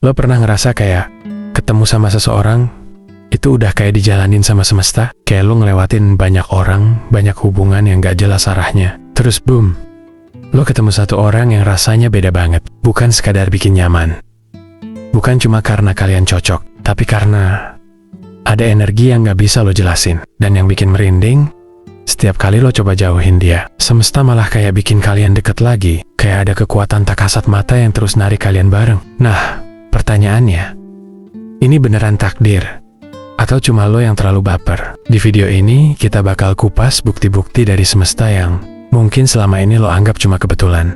Lo pernah ngerasa kayak ketemu sama seseorang itu udah kayak dijalanin sama semesta? Kayak lo ngelewatin banyak orang, banyak hubungan yang gak jelas arahnya. Terus boom, lo ketemu satu orang yang rasanya beda banget. Bukan sekadar bikin nyaman. Bukan cuma karena kalian cocok, tapi karena ada energi yang gak bisa lo jelasin. Dan yang bikin merinding, setiap kali lo coba jauhin dia, semesta malah kayak bikin kalian deket lagi. Kayak ada kekuatan tak kasat mata yang terus narik kalian bareng. Nah, pertanyaannya, ini beneran takdir? Atau cuma lo yang terlalu baper? Di video ini, kita bakal kupas bukti-bukti dari semesta yang mungkin selama ini lo anggap cuma kebetulan.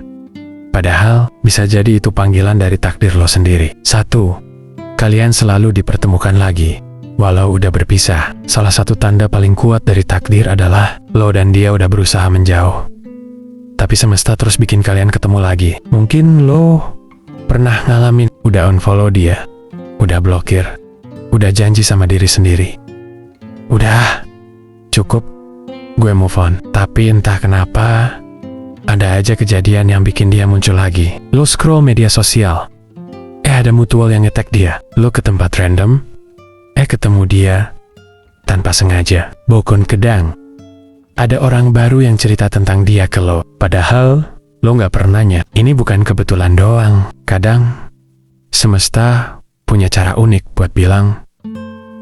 Padahal, bisa jadi itu panggilan dari takdir lo sendiri. 1. Kalian selalu dipertemukan lagi. Walau udah berpisah, salah satu tanda paling kuat dari takdir adalah lo dan dia udah berusaha menjauh. Tapi semesta terus bikin kalian ketemu lagi. Mungkin lo pernah ngalamin udah unfollow dia, udah blokir, udah janji sama diri sendiri. Udah, cukup, gue move on. Tapi entah kenapa, ada aja kejadian yang bikin dia muncul lagi. Lo scroll media sosial, ada mutual yang nge-tag dia. Lo ke tempat random, ketemu dia tanpa sengaja. Bokon kedang, ada orang baru yang cerita tentang dia ke lo. Padahal lo gak pernah nanya. Ini bukan kebetulan doang. Kadang semesta punya cara unik buat bilang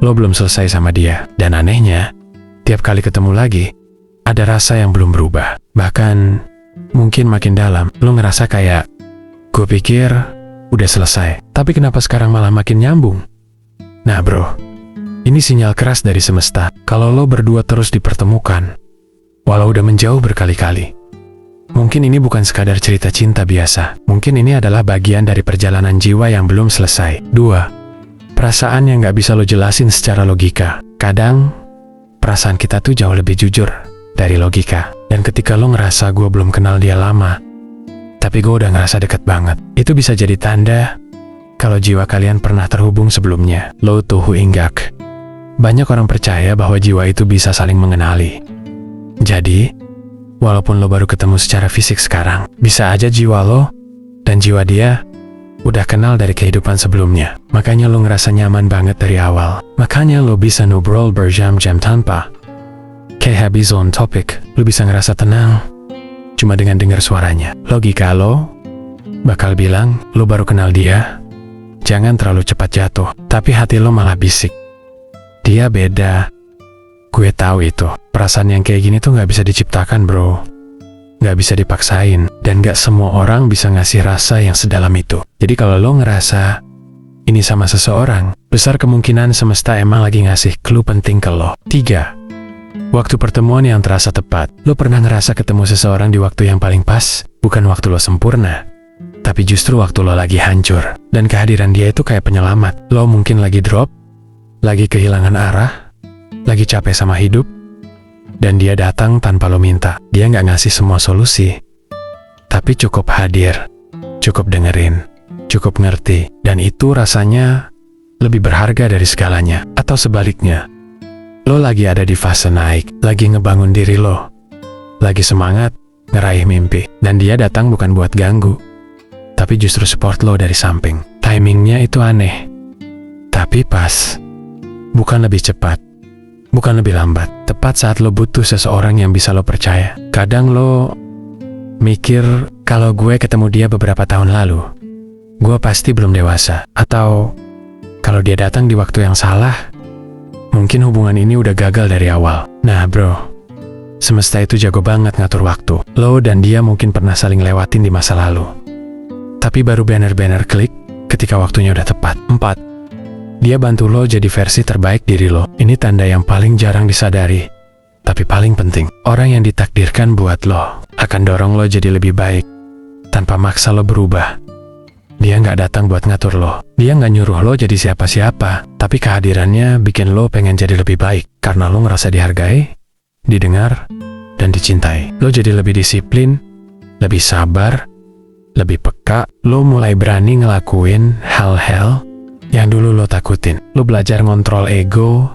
lo belum selesai sama dia. Dan anehnya, tiap kali ketemu lagi, ada rasa yang belum berubah. Bahkan mungkin makin dalam. Lo ngerasa kayak, gue pikir udah selesai, tapi kenapa sekarang malah makin nyambung? Nah bro, ini sinyal keras dari semesta kalau lo berdua terus dipertemukan, walau udah menjauh berkali-kali. Mungkin ini bukan sekadar cerita cinta biasa. Mungkin ini adalah bagian dari perjalanan jiwa yang belum selesai. 2. Perasaan yang gak bisa lo jelasin secara logika. Kadang, perasaan kita tuh jauh lebih jujur dari logika. Dan ketika lo ngerasa gue belum kenal dia lama, tapi gue udah ngerasa deket banget, itu bisa jadi tanda kalau jiwa kalian pernah terhubung sebelumnya. Lo tuh inggak. Banyak orang percaya bahwa jiwa itu bisa saling mengenali. Jadi, walaupun lo baru ketemu secara fisik sekarang, bisa aja jiwa lo dan jiwa dia udah kenal dari kehidupan sebelumnya. Makanya lo ngerasa nyaman banget dari awal. Makanya lo bisa ngobrol berjam-jam tanpa kayak habis on topic. Lo bisa ngerasa tenang cuma dengan dengar suaranya. Logika lo bakal bilang lo baru kenal dia, jangan terlalu cepat jatuh. Tapi hati lo malah bisik, dia beda. Gue tahu itu. Perasaan yang kayak gini tuh gak bisa diciptakan bro. Gak bisa dipaksain. Dan gak semua orang bisa ngasih rasa yang sedalam itu. Jadi kalau lo ngerasa ini sama seseorang, besar kemungkinan semesta emang lagi ngasih clue penting ke lo. 3. Waktu pertemuan yang terasa tepat. Lo pernah ngerasa ketemu seseorang di waktu yang paling pas? Bukan waktu lo sempurna, tapi justru waktu lo lagi hancur. Dan kehadiran dia itu kayak penyelamat. Lo mungkin lagi drop, lagi kehilangan arah, lagi capek sama hidup, dan dia datang tanpa lo minta. Dia nggak ngasih semua solusi, tapi cukup hadir, cukup dengerin, cukup ngerti. Dan itu rasanya lebih berharga dari segalanya. Atau sebaliknya, lo lagi ada di fase naik, lagi ngebangun diri lo, lagi semangat ngeraih mimpi, dan dia datang bukan buat ganggu, tapi justru support lo dari samping. Timingnya itu aneh, tapi pas. Bukan lebih cepat, bukan lebih lambat. Tepat saat lo butuh seseorang yang bisa lo percaya. Kadang lo mikir, kalau gue ketemu dia beberapa tahun lalu, gue pasti belum dewasa. Atau kalau dia datang di waktu yang salah, mungkin hubungan ini udah gagal dari awal. Nah bro, semesta itu jago banget ngatur waktu. Lo dan dia mungkin pernah saling lewatin di masa lalu, tapi baru bener-bener klik ketika waktunya udah tepat. 4. Dia bantu lo jadi versi terbaik diri lo. Ini tanda yang paling jarang disadari, tapi paling penting. Orang yang ditakdirkan buat lo akan dorong lo jadi lebih baik, tanpa maksa lo berubah. Dia nggak datang buat ngatur lo. Dia nggak nyuruh lo jadi siapa-siapa, tapi kehadirannya bikin lo pengen jadi lebih baik. Karena lo ngerasa dihargai, didengar, dan dicintai. Lo jadi lebih disiplin, lebih sabar, lebih peka. Lo mulai berani ngelakuin hal-hal yang dulu lo takutin. Lo belajar ngontrol ego,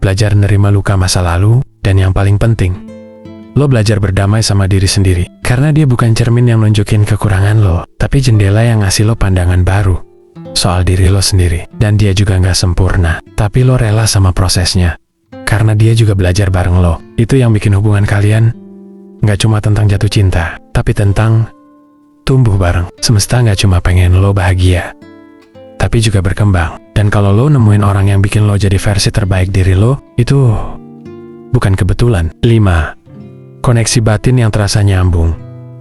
belajar nerima luka masa lalu, dan yang paling penting, lo belajar berdamai sama diri sendiri. Karena dia bukan cermin yang nunjukin kekurangan lo, tapi jendela yang ngasih lo pandangan baru. soal diri lo sendiri. Dan dia juga nggak sempurna, tapi lo rela sama prosesnya. Karena dia juga belajar bareng lo. Itu yang bikin hubungan kalian nggak cuma tentang jatuh cinta, tapi tentang tumbuh bareng. Semesta nggak cuma pengen lo bahagia, tapi juga berkembang. Dan kalau lo nemuin orang yang bikin lo jadi versi terbaik diri lo, itu bukan kebetulan. 5. Koneksi batin yang terasa nyambung,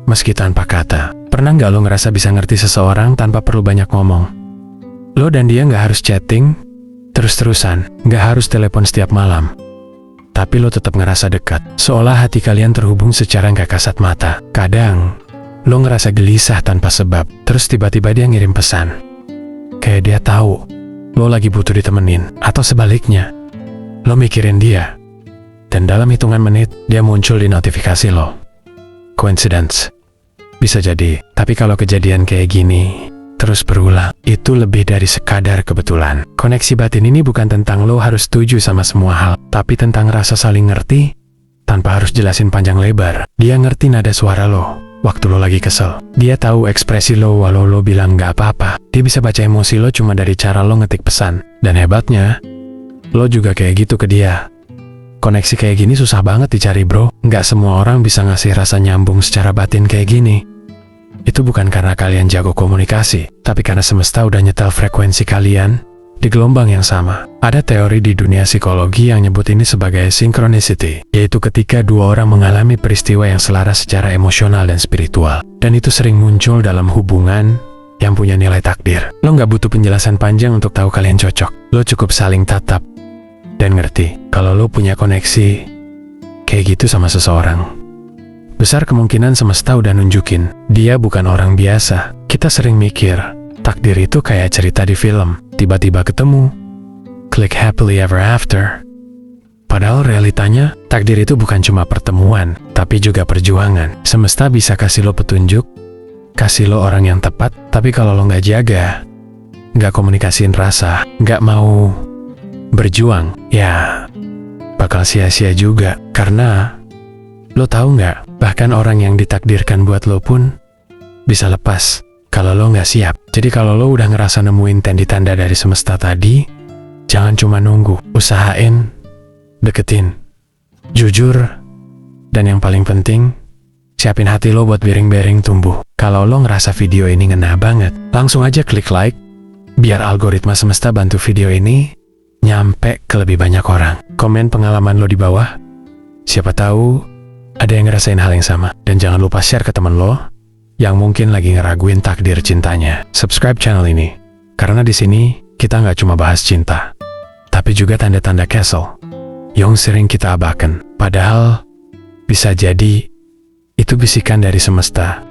meski tanpa kata. Pernah nggak lo ngerasa bisa ngerti seseorang tanpa perlu banyak ngomong? Lo dan dia nggak harus chatting terus-terusan, nggak harus telepon setiap malam, tapi lo tetap ngerasa dekat, seolah hati kalian terhubung secara nggak kasat mata. Kadang, lo ngerasa gelisah tanpa sebab, terus tiba-tiba dia ngirim pesan. Kayak dia tahu, lo lagi butuh ditemenin, atau sebaliknya, lo mikirin dia, dan dalam hitungan menit, dia muncul di notifikasi lo. Coincidence? Bisa jadi, tapi kalau kejadian kayak gini terus berulang, itu lebih dari sekadar kebetulan. Koneksi batin ini bukan tentang lo harus setuju sama semua hal, tapi tentang rasa saling ngerti, tanpa harus jelasin panjang lebar. Dia ngerti nada suara lo waktu lo lagi kesel. Dia tahu ekspresi lo walau lo bilang nggak apa-apa. Dia bisa baca emosi lo cuma dari cara lo ngetik pesan. Dan hebatnya, lo juga kayak gitu ke dia. Koneksi kayak gini susah banget dicari bro. Nggak semua orang bisa ngasih rasa nyambung secara batin kayak gini. Itu bukan karena kalian jago komunikasi, tapi karena semesta udah nyetel frekuensi kalian di gelombang yang sama. Ada teori di dunia psikologi yang nyebut ini sebagai synchronicity, yaitu ketika dua orang mengalami peristiwa yang selaras secara emosional dan spiritual. Dan itu sering muncul dalam hubungan yang punya nilai takdir. Lo nggak butuh penjelasan panjang untuk tahu kalian cocok. Lo cukup saling tatap dan ngerti kalau lo punya koneksi kayak gitu sama seseorang. Besar kemungkinan semesta udah nunjukin, dia bukan orang biasa. Kita sering mikir, takdir itu kayak cerita di film, tiba-tiba ketemu, klik happily ever after. Padahal realitanya, takdir itu bukan cuma pertemuan, tapi juga perjuangan. Semesta bisa kasih lo petunjuk, kasih lo orang yang tepat, tapi kalau lo nggak jaga, nggak komunikasiin rasa, nggak mau berjuang, ya bakal sia-sia juga. Karena lo tahu nggak, bahkan orang yang ditakdirkan buat lo pun bisa lepas kalau lo nggak siap. Jadi kalau lo udah ngerasa nemuin tanda dari semesta tadi, jangan cuma nunggu, usahain, deketin, jujur, dan yang paling penting, siapin hati lo buat bering-bering tumbuh. Kalau lo ngerasa video ini ngena banget, langsung aja klik like, biar algoritma semesta bantu video ini nyampe ke lebih banyak orang. Komen pengalaman lo di bawah, siapa tahu ada yang ngerasain hal yang sama. Dan jangan lupa share ke teman lo yang mungkin lagi ngeraguin takdir cintanya. Subscribe channel ini, karena di sini kita nggak cuma bahas cinta, tapi juga tanda-tanda castle yang sering kita abaikan. Padahal bisa jadi itu bisikan dari semesta